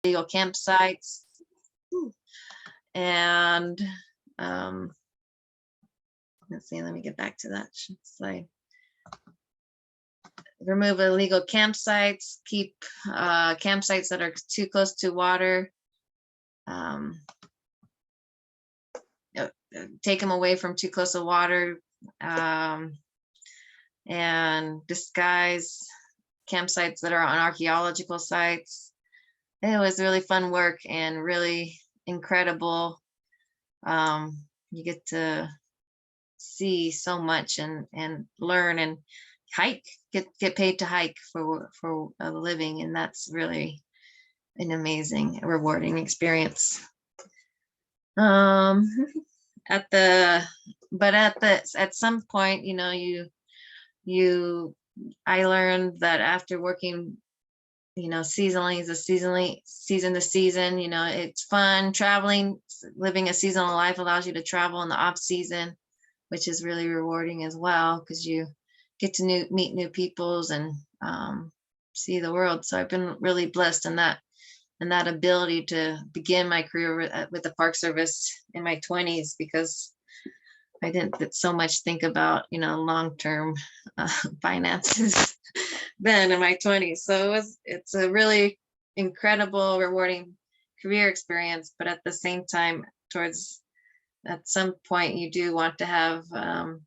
illegal campsites. And let's see, let me get back to that slide. Remove illegal campsites, keep campsites that are too close to water. Take them away from too close to water, and disguise campsites that are on archaeological sites. It was really fun work and really incredible. You get to see so much and learn and hike, get paid to hike for a living, and that's really an amazing, rewarding experience. At some point, you know, I learned that after working, you know, season to season, you know, it's fun traveling. Living a seasonal life allows you to travel in the off season, which is really rewarding as well, because you get to meet new peoples and see the world. So I've been really blessed in that ability to begin my career with the Park Service in my 20s, because I didn't so much think about, you know, long-term finances then in my 20s. So it's a really incredible, rewarding career experience. But at the same time, at some point, you do want to have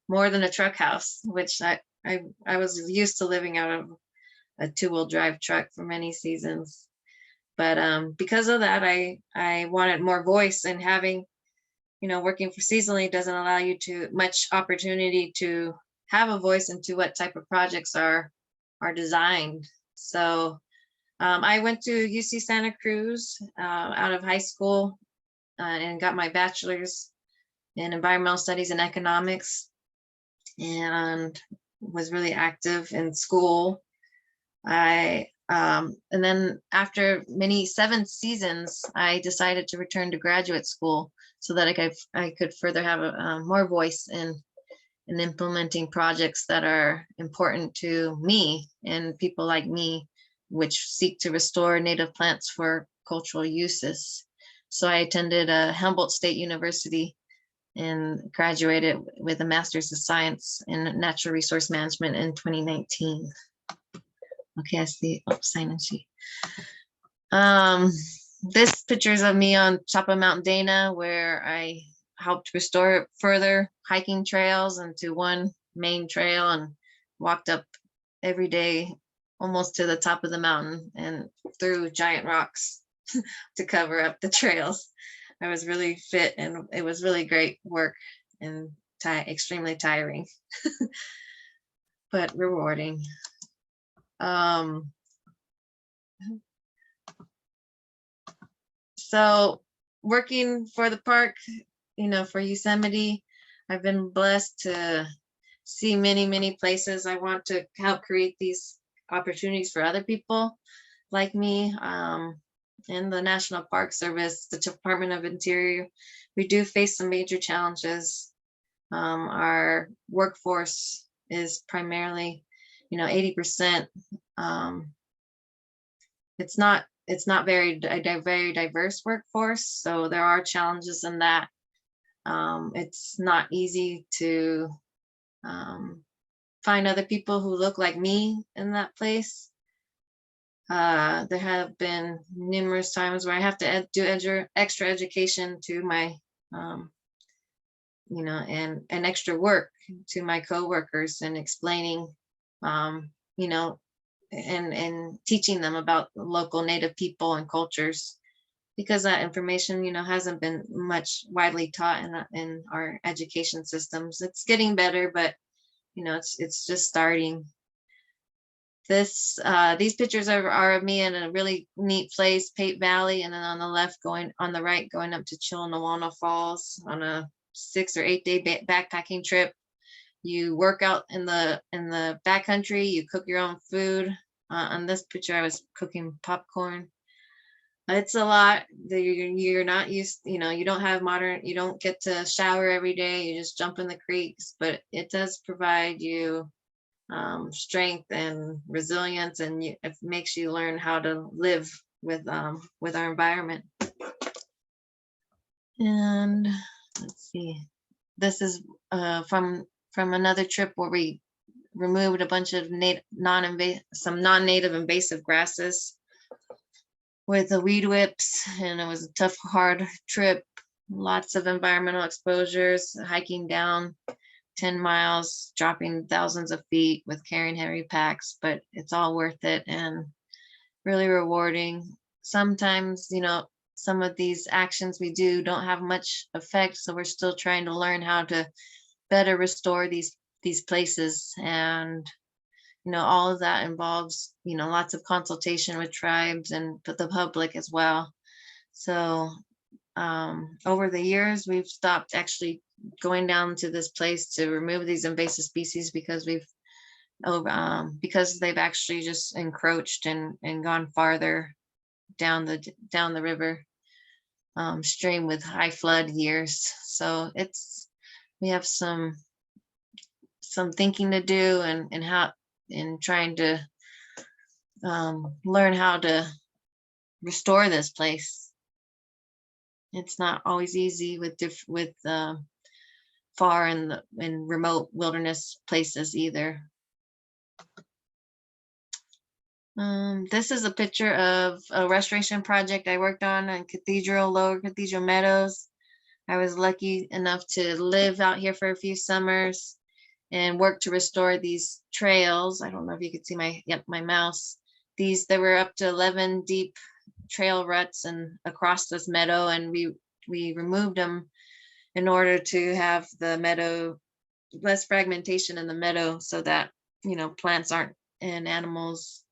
more than a truck house, which I was used to living out of a 2-wheel drive truck for many seasons. But because of that, I wanted more voice, and having, you know, working for seasonally doesn't allow you much opportunity to have a voice into what type of projects are designed. So I went to UC Santa Cruz out of high school and got my bachelor's in environmental studies and economics, and was really active in school. And then after 7 seasons, I decided to return to graduate school so that I could further have more voice in implementing projects that are important to me and people like me, which seek to restore native plants for cultural uses. So I attended Humboldt State University and graduated with a Master's of Science in Natural Resource Management in 2019. Okay, I see. Oh, sign in sheet. This picture is of me on top of Mount Dana, where I helped restore further hiking trails into one main trail, and walked up every day almost to the top of the mountain and through giant rocks to cover up the trails. I was really fit, and it was really great work and extremely tiring, but rewarding. So working for the park, you know, for Yosemite, I've been blessed to see many places. I want to help create these opportunities for other people like me. In the National Park Service, the Department of Interior, we do face some major challenges. Our workforce is primarily, you know, 80%. It's not very diverse workforce, so there are challenges in that. It's not easy to find other people who look like me in that place. There have been numerous times where I have to do extra education to my, you know, and extra work to my coworkers, and explaining, you know, and teaching them about local Native people and cultures, because that information, you know, hasn't been much widely taught in our education systems. It's getting better, but you know, it's just starting. These pictures are of me in a really neat place, Pate Valley, and then on the right going up to Chilinawana Falls on a 6 or 8 day backpacking trip. You work out in the backcountry, you cook your own food. On this picture, I was cooking popcorn. It's a lot. You're not used, you know, you don't get to shower every day. You just jump in the creeks, but it does provide you strength and resilience, and it makes you learn how to live with our environment. And let's see, this is from another trip where we removed a bunch of non-native invasive grasses with the weed whips, and it was a tough, hard trip. Lots of environmental exposures, hiking down 10 miles, dropping thousands of feet with carrying heavy packs, but it's all worth it and really rewarding. Sometimes, some of these actions we do don't have much effect, so we're still trying to learn how to better restore these places. And all of that involves lots of consultation with tribes and the public as well. So over the years, we've stopped actually going down to this place to remove these invasive species because because they've actually just encroached and gone farther down the river stream with high flood years. So we have some thinking to do, and how in trying to learn how to restore this place. It's not always easy with far and remote wilderness places either. This is a picture of a restoration project I worked on Lower Cathedral Meadows. I was lucky enough to live out here for a few summers and work to restore these trails. I don't know if you could see my mouse. There were up to 11 deep trail ruts and across this meadow, and we removed them in order to have the meadow less fragmentation in the meadow, so that plants aren't and animals,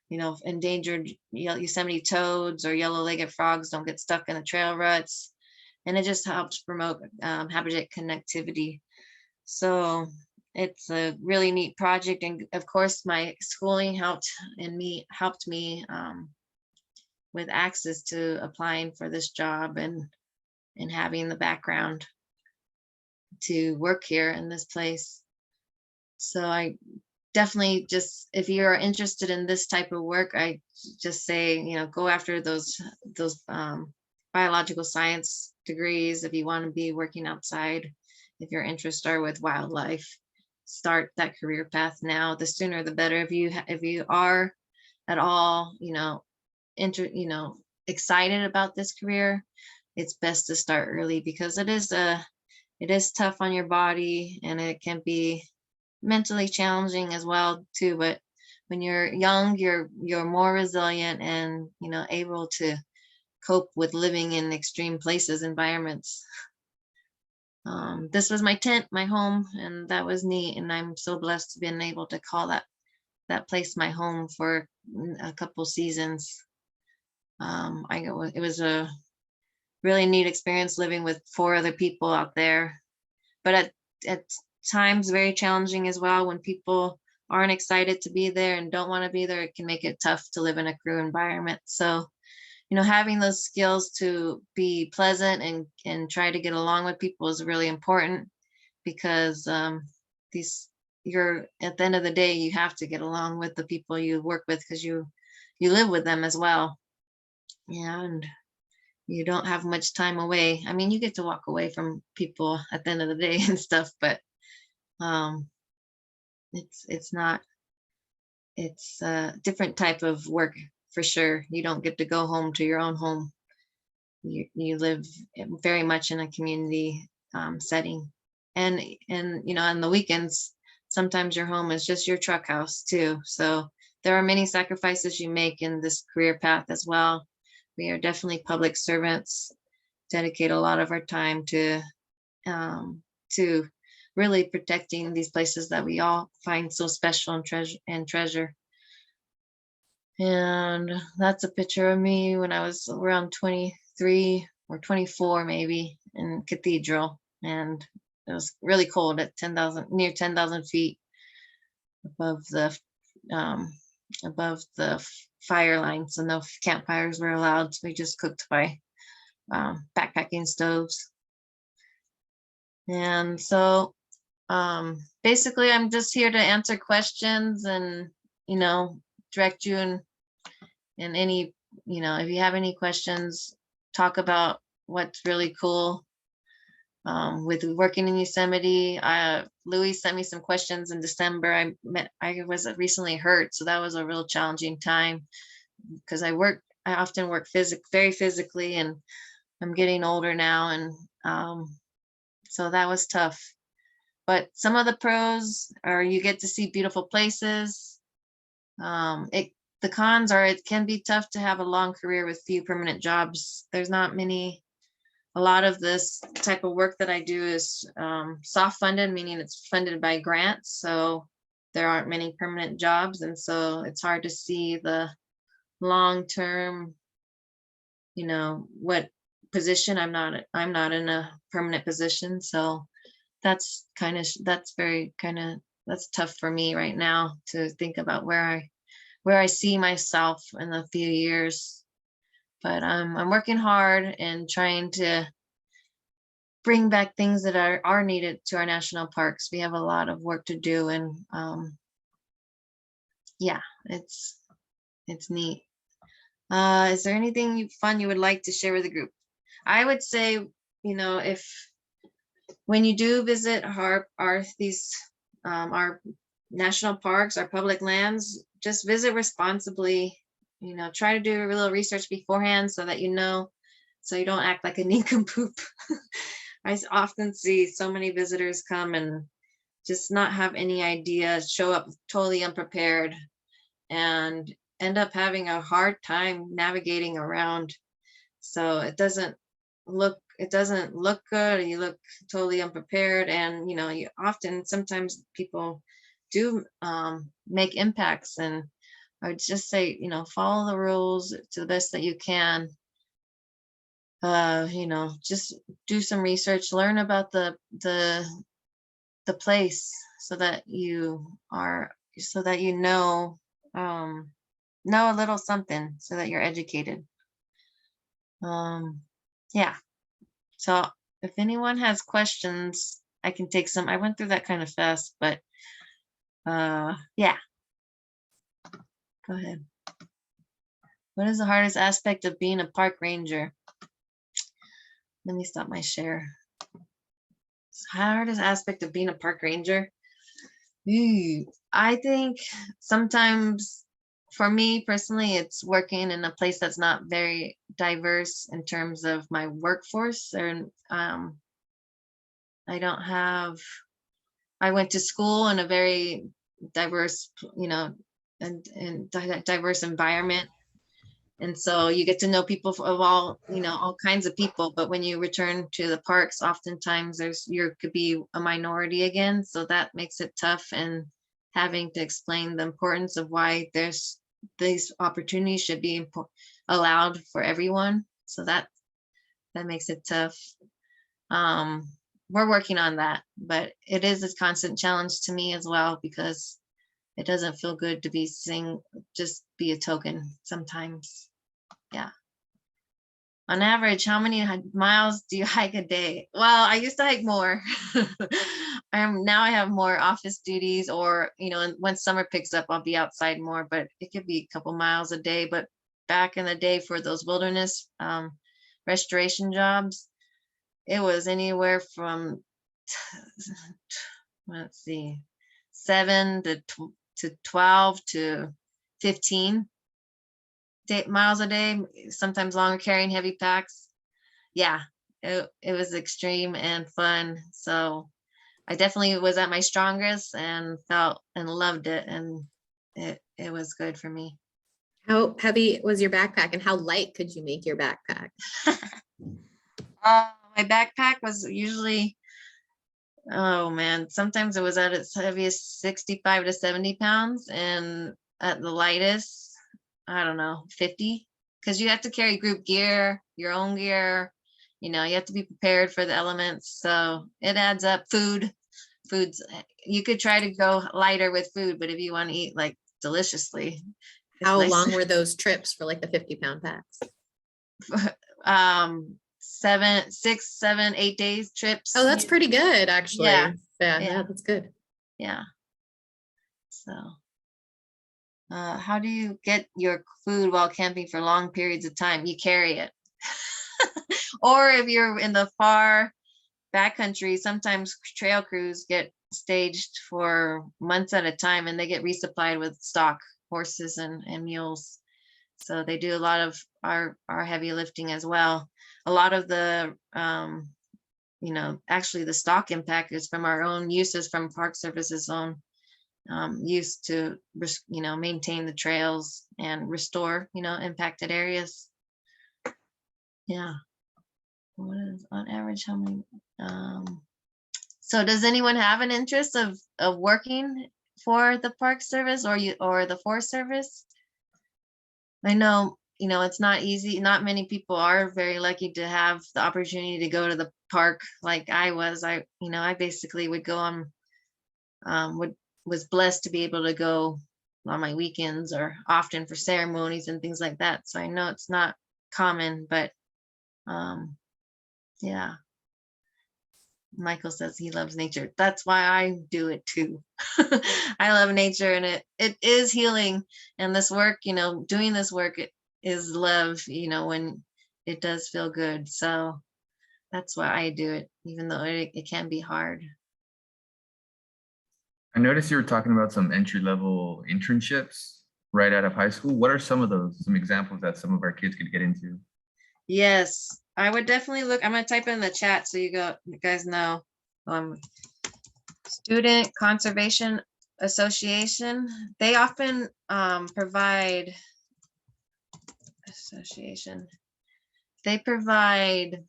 endangered Yosemite toads or yellow-legged frogs don't get stuck in the trail ruts, and it just helps promote habitat connectivity. So it's a really neat project, and of course my schooling helped me with access to applying for this job and having the background to work here in this place. So I definitely if you're interested in this type of work, I just say, go after those biological science degrees if you want to be working outside. If your interests are with wildlife, start that career path now. The sooner the better. If you are at all, excited about this career, it's best to start early, because it is tough on your body, and it can be mentally challenging as well too. But when you're young, you're more resilient and able to cope with living in extreme places, environments. This was my tent, my home, and that was neat, and I'm so blessed to been able to call that place my home for a couple seasons. It was a really neat experience living with 4 other people out there, but at times very challenging as well. When people aren't excited to be there and don't want to be there, it can make it tough to live in a crew environment. So having those skills to be pleasant and try to get along with people is really important, because you're at the end of the day, you have to get along with the people you work with, because you live with them as well, and you don't have much time away. I mean, you get to walk away from people at the end of the day and stuff, but it's a different type of work for sure. You don't get to go home to your own home. You live very much in a community setting, and on the weekends, sometimes your home is just your truck house too. So there are many sacrifices you make in this career path as well. We are definitely public servants, dedicate a lot of our time to really protecting these places that we all find so special and treasure. And that's a picture of me when I was around 23 or 24 maybe, in Cathedral, and it was really cold at near 10,000 feet above the fire line, so no campfires were allowed. So we just cooked by backpacking stoves. And so basically, I'm just here to answer questions and direct you in any if you have any questions, talk about what's really cool with working in Yosemite. Louis sent me some questions in December. I was recently hurt, so that was a real challenging time because I often work very physically, and I'm getting older now, and so that was tough. But some of the pros are you get to see beautiful places. The cons are it can be tough to have a long career with few permanent jobs. There's not many. A lot of this type of work that I do is soft funded, meaning it's funded by grants. So there aren't many permanent jobs. And so it's hard to see the long term, what position. I'm not in a permanent position. So that's tough for me right now to think about where I see myself in a few years. But I'm working hard and trying to bring back things that are needed to our national parks. We have a lot of work to do, and yeah, it's neat. Is there anything fun you would like to share with the group? I would say, if when you do visit our national parks, our public lands, just visit responsibly. Try to do a little research beforehand so that so you don't act like a nincompoop. I often see so many visitors come and just not have any idea, show up totally unprepared, and end up having a hard time navigating around. So it doesn't look good. You look totally unprepared, and sometimes people do make impacts, and I would just say, follow the rules to the best that you can. Just do some research, learn about the place so that you know a little something so that you're educated. Yeah. So if anyone has questions, I can take some. I went through that kind of fast, but yeah. Go ahead. What is the hardest aspect of being a park ranger? Let me stop my share. Hardest aspect of being a park ranger? I think sometimes for me personally, it's working in a place that's not very diverse in terms of my workforce. I went to school in a very diverse, and diverse environment. And so you get to know people of all kinds of people. But when you return to the parks, oftentimes you could be a minority again. So that makes it tough, and having to explain the importance of why these opportunities should be allowed for everyone. So that makes it tough. We're working on that, but it is a constant challenge to me as well, because it doesn't feel good to just be a token sometimes. Yeah. On average, how many miles do you hike a day? Well, I used to hike more. Now I have more office duties, or, when summer picks up, I'll be outside more, but it could be a couple miles a day. But back in the day for those wilderness restoration jobs, it was anywhere from, let's see, 7 to 12 to 15 miles a day, sometimes longer, carrying heavy packs. Yeah, it was extreme and fun. So I definitely was at my strongest and felt and loved it, and it was good for me. How heavy was your backpack, and how light could you make your backpack? My backpack was usually, oh man, sometimes it was at its heaviest 65 to 70 pounds, and at the lightest, I don't know, 50, because you have to carry group gear, your own gear, you have to be prepared for the elements. So it adds up. Foods, you could try to go lighter with food, but if you want to eat like deliciously. How long were those trips for like the 50-pound packs? 6, 7, 8 days trips. Oh, that's pretty good, actually. Yeah, yeah, that's good. Yeah. So How do you get your food while camping for long periods of time? You carry it. Or if you're in the far backcountry, sometimes trail crews get staged for months at a time and they get resupplied with stock horses and mules. So they do a lot of our heavy lifting as well. A lot of the actually the stock impact is from our own uses, from Park Service's own use to maintain the trails and restore impacted areas. Yeah. What is on average how many so does anyone have an interest of working for the Park Service or the Forest Service? I know, it's not easy. Not many people are very lucky to have the opportunity to go to the park like I was. I basically would go on, was blessed to be able to go on my weekends or often for ceremonies and things like that. So I know it's not common, but yeah. Michael says he loves nature. That's why I do it too. I love nature, and it is healing. And this work, doing this work, it is love, when it does feel good. So that's why I do it, even though it can be hard. I noticed you were talking about some entry-level internships right out of high school. What are some of those, some examples that some of our kids could get into? Yes, I would definitely look. I'm going to type in the chat so you guys know. Student Conservation Association. They often provide They provide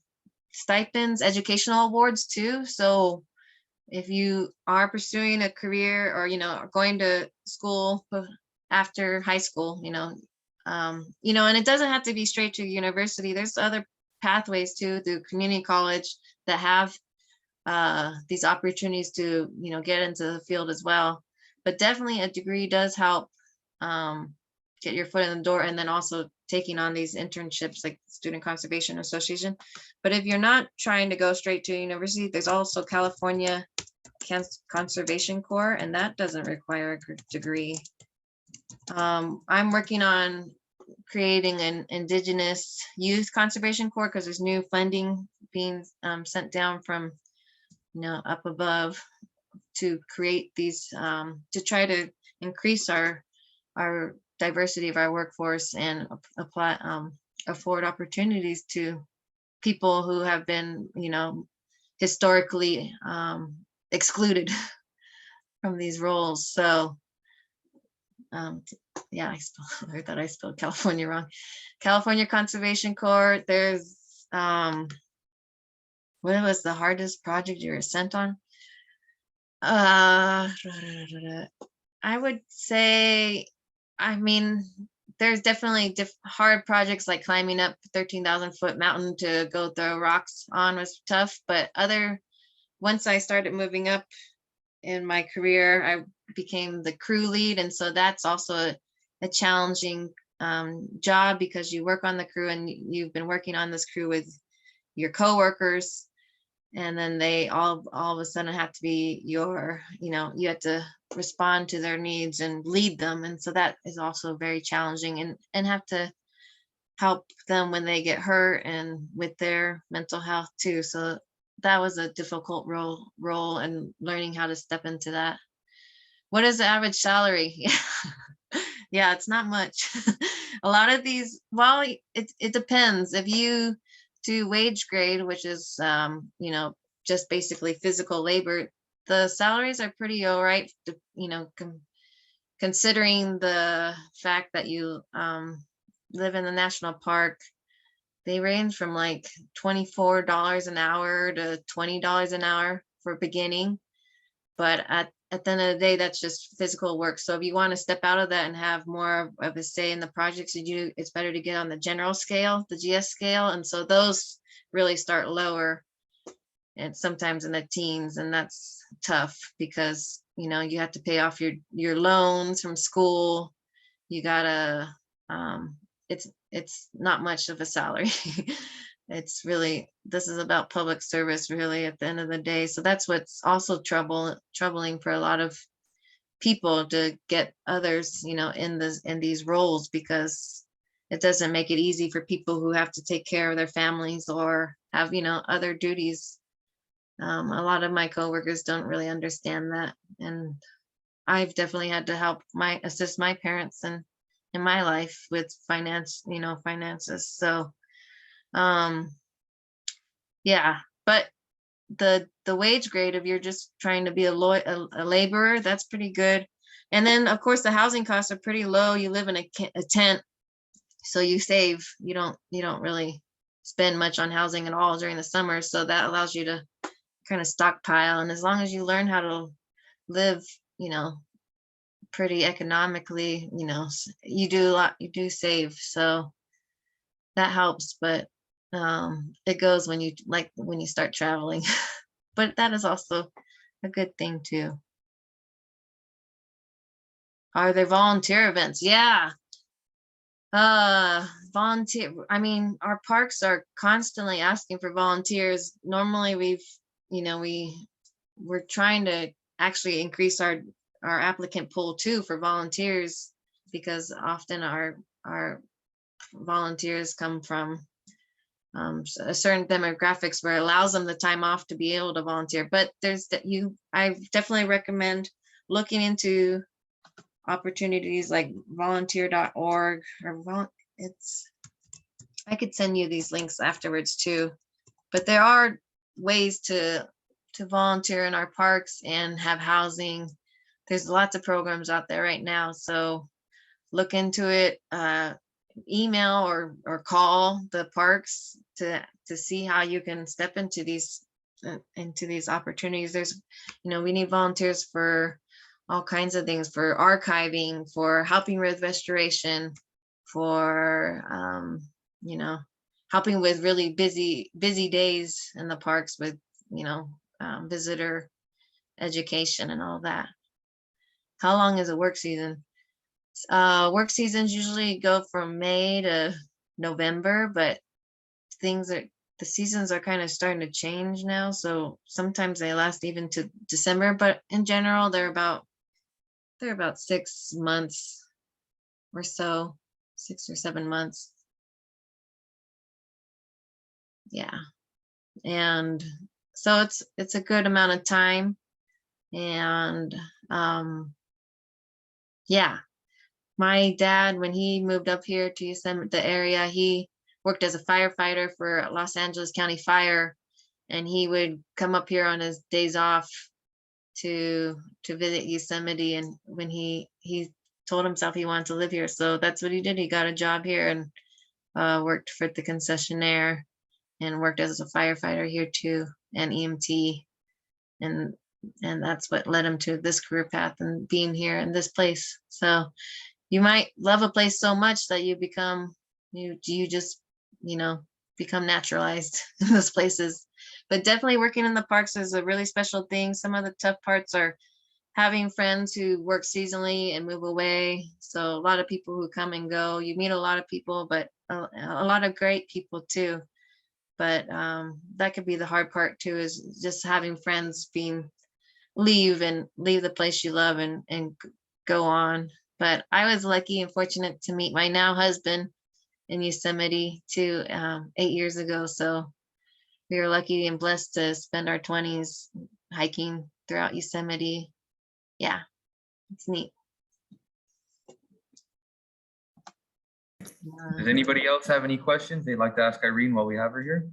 stipends, educational awards too. So if you are pursuing a career or going to school after high school, and it doesn't have to be straight to university. There's other pathways too through community college that have these opportunities to get into the field as well. But definitely a degree does help get your foot in the door, and then also taking on these internships like Student Conservation Association. But if you're not trying to go straight to university, there's also California Conservation Corps, and that doesn't require a degree. I'm working on creating an Indigenous Youth Conservation Corps because there's new funding being sent down from up above to create these to try to increase our diversity of our workforce and apply afford opportunities to people who have been historically excluded from these roles. So yeah, I thought I spelled California wrong. California Conservation Corps. There's what was the hardest project you were sent on? I would say, there's definitely hard projects like climbing up 13,000-foot mountain to go throw rocks on was tough. But once I started moving up in my career, I became the crew lead. And so that's also a challenging job because you work on the crew and you've been working on this crew with your coworkers. And then they all of a sudden have to be you have to respond to their needs and lead them. And so that is also very challenging and have to help them when they get hurt and with their mental health too. So that was a difficult role and learning how to step into that. What is the average salary? Yeah, it's not much. A lot of these, well, it depends. If you do wage grade, which is just basically physical labor, the salaries are pretty all right, considering the fact that you live in the national park. They range from like $24 an hour to $20 an hour for beginning. But at the end of the day, that's just physical work. So if you want to step out of that and have more of a say in the projects you do, it's better to get on the general scale, the GS scale. And so those really start lower and sometimes in the teens. And that's tough because, you have to pay off your loans from school. You gotta, it's not much of a salary. It's really, this is about public service really at the end of the day. So that's what's also troubling for a lot of people to get others, in these roles, because it doesn't make it easy for people who have to take care of their families or have, other duties. A lot of my coworkers don't really understand that. And I've definitely had to assist my parents in my life with finances. So, yeah, but the wage grade, if you're just trying to be a laborer, that's pretty good. And then of course the housing costs are pretty low. You live in a tent, so you save. You don't really spend much on housing at all during the summer, so that allows you to kind of stockpile. And as long as you learn how to live, pretty economically, you do save. So that helps. But it goes when you start traveling. But that is also a good thing too. Are there volunteer events? Yeah. Volunteer. I mean, our parks are constantly asking for volunteers. Normally we're trying to actually increase our applicant pool too for volunteers, because often our volunteers come from a certain demographics where it allows them the time off to be able to volunteer. But I definitely recommend looking into opportunities like volunteer.org I could send you these links afterwards too. But there are ways to volunteer in our parks and have housing. There's lots of programs out there right now, so look into it. Email or call the parks to see how you can step into these opportunities. There's, we need volunteers for all kinds of things, for archiving, for helping with restoration, for helping with really busy days in the parks with visitor education and all that. How long is a work season? Work seasons usually go from May to November, but the seasons are kind of starting to change now. So sometimes they last even to December, but in general, they're about 6 months or so, 6 or 7 months. Yeah. And so it's a good amount of time. And yeah. My dad, when he moved up here to Yosemite, the area, he worked as a firefighter for Los Angeles County Fire, and he would come up here on his days off to visit Yosemite. And when he told himself he wanted to live here, so that's what he did. He got a job here and worked for the concessionaire and worked as a firefighter here too, and EMT, and that's what led him to this career path and being here in this place. So you might love a place so much that you just become naturalized in those places. But definitely working in the parks is a really special thing. Some of the tough parts are having friends who work seasonally and move away. So a lot of people who come and go. You meet a lot of people, but a lot of great people too. But that could be the hard part too, is just having friends leave the place you love and go on. But I was lucky and fortunate to meet my now husband in Yosemite too, 8 years ago. So we were lucky and blessed to spend our 20s hiking throughout Yosemite. Yeah, it's neat. Does anybody else have any questions they'd like to ask Irene while we have her here?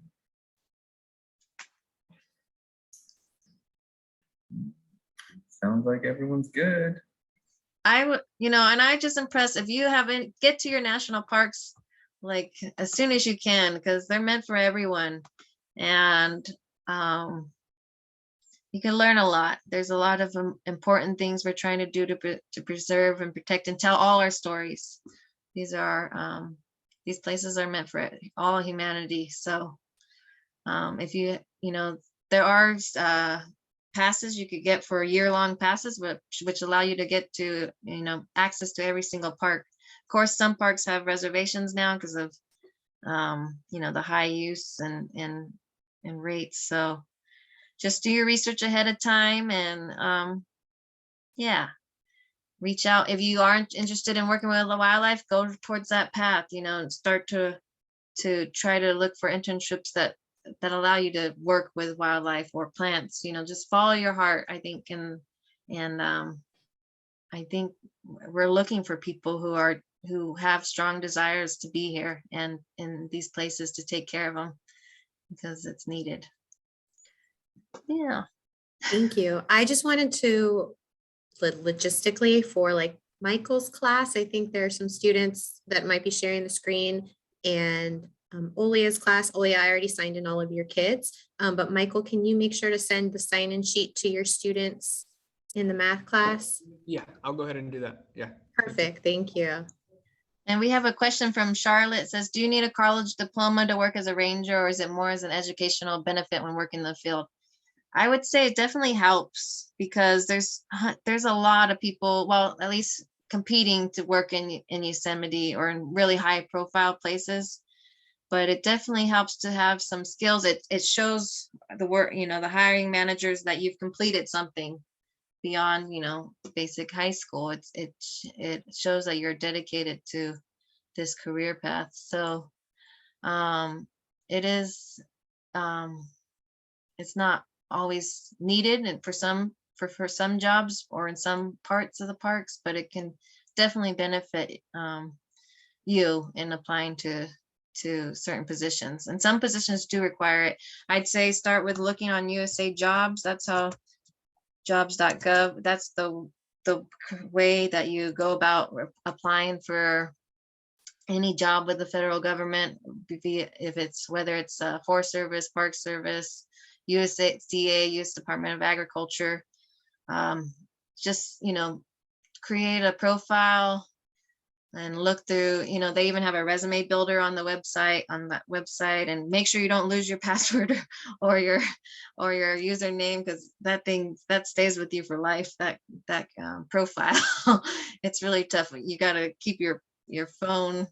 Sounds like everyone's good. I would, and I just impressed, if you haven't, get to your national parks like as soon as you can, because they're meant for everyone. And you can learn a lot. There's a lot of important things we're trying to do to preserve and protect and tell all our stories. These places are meant for all humanity. So if there are passes you could get for year-long passes, which allow you to get to access to every single park. Of course, some parks have reservations now because of the high use and rates. So just do your research ahead of time, and yeah, reach out. If you aren't interested in working with the wildlife, go towards that path, and start to try to look for internships that allow you to work with wildlife or plants. Just follow your heart, I think. And I think we're looking for people who have strong desires to be here and in these places to take care of them, because it's needed. Yeah. Thank you. I just wanted to logistically for like Michael's class, I think there are some students that might be sharing the screen, and Olia's class. Olia, I already signed in all of your kids, but Michael, can you make sure to send the sign-in sheet to your students in the math class? Yeah, I'll go ahead and do that. Yeah. Perfect, thank you. And we have a question from Charlotte. It says, do you need a college diploma to work as a ranger, or is it more as an educational benefit when working in the field? I would say it definitely helps, because there's a lot of people, well, at least competing to work in Yosemite or in really high profile places. But it definitely helps to have some skills. It shows the work, the hiring managers, that you've completed something beyond, basic high school. It shows that you're dedicated to this career path. So it is, it's not always needed, and for some jobs or in some parts of the parks, but it can definitely benefit you in applying to certain positions. And some positions do require it. I'd say start with looking on USA Jobs. That's how jobs.gov, that's the way that you go about applying for any job with the federal government, if it's whether it's Forest Service, Park Service, USDA, U.S. Department of Agriculture. Just create a profile and look through. They even have a resume builder on that website, and make sure you don't lose your password or your username, because that stays with you for life. That profile, it's really tough. You got to keep your phone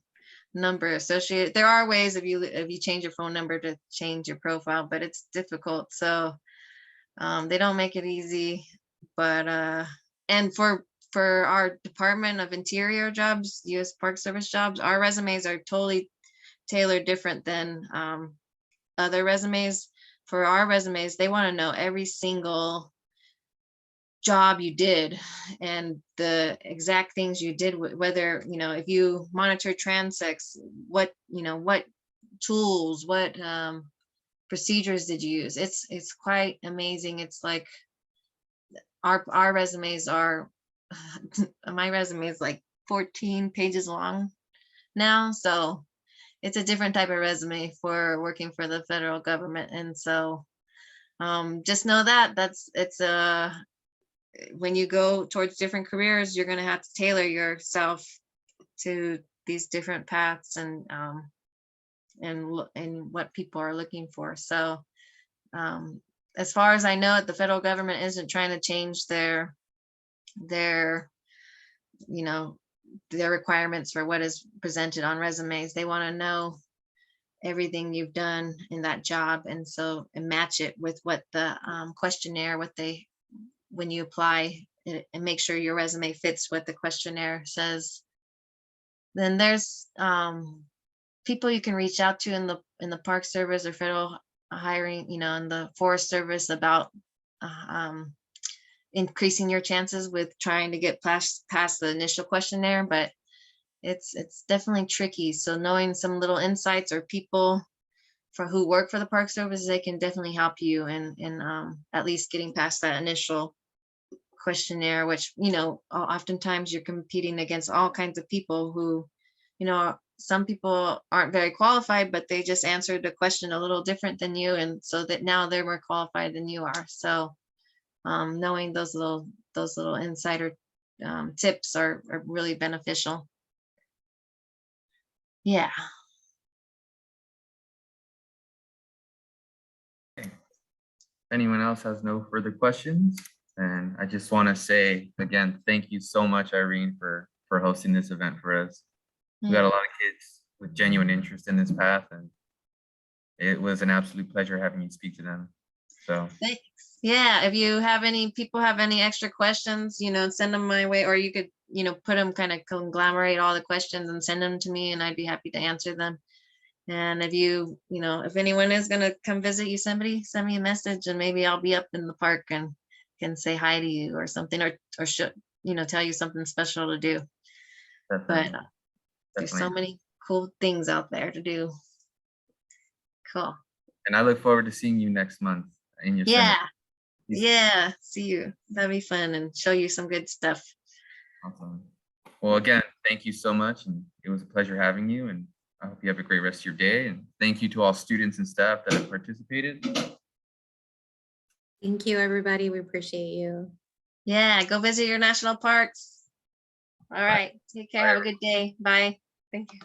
number associated. There are ways if you change your phone number to change your profile, but it's difficult. So they don't make it easy. But and for our Department of Interior jobs, U.S. Park Service jobs, our resumes are totally tailored different than other resumes. For our resumes, they want to know every single job you did and the exact things you did, whether if you monitor transects, what tools, what procedures did you use. It's quite amazing. It's like our resumes are my resume is like 14 pages long now, so it's a different type of resume for working for the federal government. And so just know that it's when you go towards different careers, you're going to have to tailor yourself to these different paths and what people are looking for. So as far as I know, the federal government isn't trying to change their requirements for what is presented on resumes. They want to know everything you've done in that job, and match it with what the questionnaire, when you apply, and make sure your resume fits what the questionnaire says. Then there's people you can reach out to in the Park Service or federal hiring, in the Forest Service, about increasing your chances with trying to get past the initial questionnaire. But it's definitely tricky. So knowing some little insights or people who work for the Park Service, they can definitely help you in at least getting past that initial questionnaire, which oftentimes you're competing against all kinds of people who, some people aren't very qualified, but they just answered the question a little different than you, and so that now they're more qualified than you are. So knowing those little insider tips are really beneficial. Yeah. Anyone else has no further questions? And I just want to say again, thank you so much, Irene, for hosting this event for us. We got a lot of kids with genuine interest in this path, and it was an absolute pleasure having you speak to them. So Thanks. Yeah, if you have any people have any extra questions, send them my way, or you could, put them, kind of conglomerate all the questions and send them to me, and I'd be happy to answer them. And if if anyone is gonna come visit you, somebody send me a message, and maybe I'll be up in the park and can say hi to you or something, or should, tell you something special to do. But definitely, there's so definitely. many cool things out there to do. Cool. And I look forward to seeing you next month in Yosemite. Yeah. Yeah. See you. That'd be fun, and show you some good stuff. Awesome. Well, again, thank you so much. And it was a pleasure having you. And I hope you have a great rest of your day. And thank you to all students and staff that have participated. Thank you, everybody. We appreciate you. Yeah. Go visit your national parks. All right. Take care. Have a good day. Bye. Thank you.